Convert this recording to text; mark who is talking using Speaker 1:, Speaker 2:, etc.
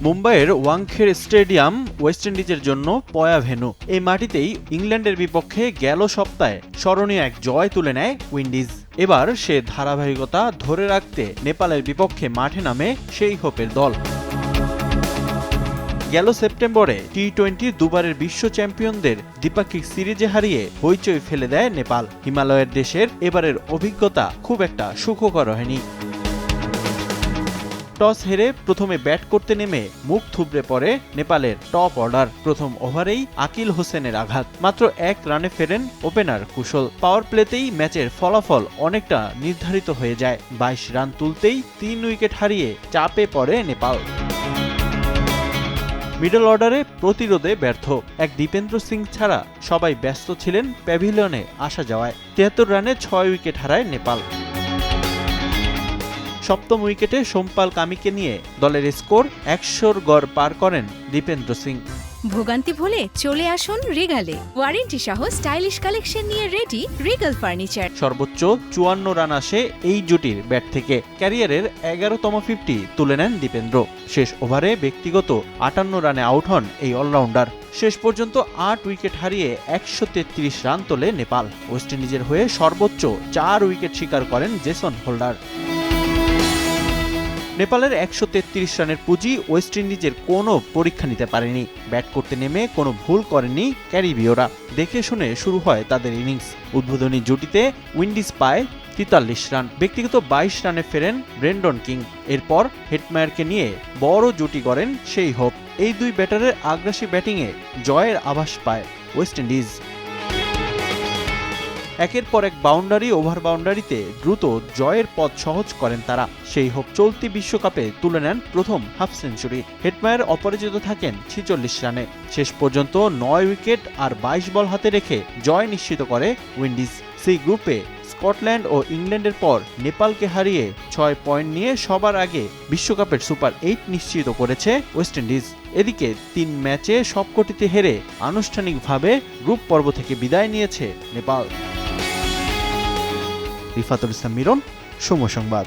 Speaker 1: মুম্বাইয়ের Wankhede stadium West ইন্ডিজের জন্য পয়া ভেন্যু। এই মাটিতেই ইংল্যান্ডের বিপক্ষে গেল সপ্তাহে স্মরণীয় এক জয় তুলে নেয় উইন্ডিজ। এবার সে ধারাবাহিকতা ধরে রাখতে নেপালের বিপক্ষে মাঠে নামে সেই হোপের দল। গেল সেপ্টেম্বরে টি-20 দুবারের বিশ্ব চ্যাম্পিয়নদের দ্বিপাক্ষিক সিরিজে হারিয়ে হইচই ফেলে দেয় নেপাল। হিমালয়ের দেশের এবারের অভিজ্ঞতা খুব একটা সুখকর হয়নি। টস হেরে প্রথমে ব্যাট করতে নেমে মুখ থুবড়ে পড়ে নেপালের টপ অর্ডার। প্রথম ওভারেই আকিল হোসেনের আঘাত, মাত্র 1 রানে ফেরেন ওপেনার কুশল। পাওয়ার প্লেতেই ম্যাচের ফলাফল অনেকটা নির্ধারিত হয়ে যায়। 22 রান তুলতেই 3 উইকেট হারিয়ে চাপে পড়ে নেপাল। মিডল অর্ডারে প্রতিরোধে ব্যর্থ এক দীপেন্দ্র সিং ছাড়া সবাই ব্যস্ত ছিলেন প্যাভিলিয়নে আসা যাওয়ায়। 73 রানে 6 উইকেট হারায় নেপাল। সপ্তম উইকেটে সোমপাল কামিকে নিয়ে দলের স্কোর 100-র গড় পার করেন দীপেন্দ্র সিং।
Speaker 2: ভোগান্তি ভুলে চলে আসুন রিগালে। ওয়ারেন্টি সহ স্টাইলিশ কালেকশন নিয়ে রেডি রিগাল ফার্নিচার।
Speaker 1: সর্বোচ্চ 54 রান আসে এই জুটির ব্যাট থেকে। ক্যারিয়ারের 11তম 50 তুলে নেন দীপেন্দ্র। শেষ ওভারে ব্যক্তিগত 58 রানে আউট হন এই অলরাউন্ডার। শেষ পর্যন্ত 8 উইকেট হারিয়ে 133 রান তোলে নেপাল। ওয়েস্ট ইন্ডিজের হয়ে সর্বোচ্চ 4 উইকেট শিকার করেন জেসন হোল্ডার। নেপালের 133 রানের পুঁজি ওয়েস্ট ইন্ডিজের কোনো পরীক্ষা নিতে পারেনি। ব্যাট করতে নেমে কোনো ভুল করেনি ক্যারিবীয়রা। দেখে শুনে শুরু হয় তাদের ইনিংস। উদ্বোধনী জুটিতে উইন্ডিজ পায় 43 রান। ব্যক্তিগত 22 রানে ফেরেন ব্রেন্ডন কিং। এরপর হেটমায়ারকে নিয়ে বড় জুটি গড়েন সেই হোপ। এই দুই ব্যাটারের আগ্রাসী ব্যাটিংয়ে জয়ের আভাস পায় ওয়েস্ট ইন্ডিজ। একের পর এক বাউন্ডারি, ওভার বাউন্ডারিতে দ্রুত জয়ের পথ সহজ করেন তারা। সেই হোপ চলতি বিশ্বকাপে তুলে নেন প্রথম হাফ সেঞ্চুরি। হেটমায়ার অপরাজিত থাকেন 46 রানে। শেষ পর্যন্ত 9 উইকেট আর 22 বল হাতে রেখে জয় নিশ্চিত করে উইন্ডিজ। সেই গ্রুপে স্কটল্যান্ড ও ইংল্যান্ডের পর নেপালকে হারিয়ে 6 পয়েন্ট নিয়ে সবার আগে বিশ্বকাপের সুপার 8 নিশ্চিত করেছে ওয়েস্ট ইন্ডিজ। এদিকে 3 ম্যাচে সবকটিতে হেরে আনুষ্ঠানিকভাবে গ্রুপ পর্ব থেকে বিদায় নিয়েছে নেপাল। রিফাতুল ইসলাম মিরন, সময় সংবাদ।